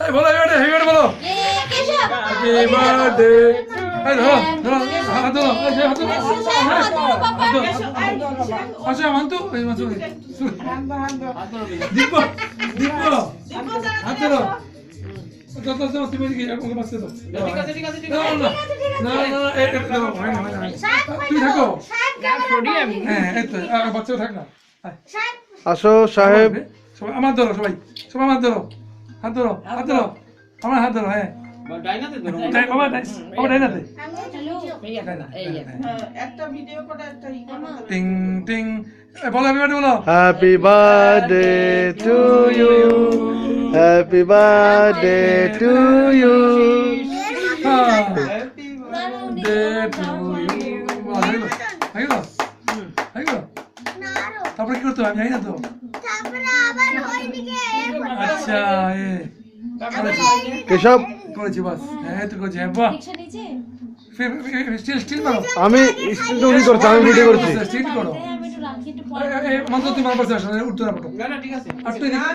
এই বলো happy birthday বলো হ্যাপি বার্থডে এই ধরো ধরো হাত ধরো এই যে হাত ধরো আচ্ছা মান্তু এই মান্তু দীপ দীপ হাত ধরো তো তুমি কি আমাকে বাঁচতে দাও ঠিক আছে না না এই তুই থাকো হ্যাঁ এই তো বাচ্চাও থাক না আসো সাহেব সবাই আমার ধরো সবাই সবাই আমার ধরো হাত ধরো আমার হাত ধরো হ্যাঁ টিং টিং বলো হ্যাপি বার্থডে বলো happy birthday to you happy birthday to you তারপরে কি করতে হবে আমি জানি না তো আচ্ছা কেশব করেছি বাস হ্যাঁ তো করেছি বাহ স্টিল মারো আমি স্টিল উনি করছি আমি ভিডিও করছি স্টিল করো এই মন্ত্র তুমি আমার পাশে আসো উত্তর না ঠিক আছে আর তুই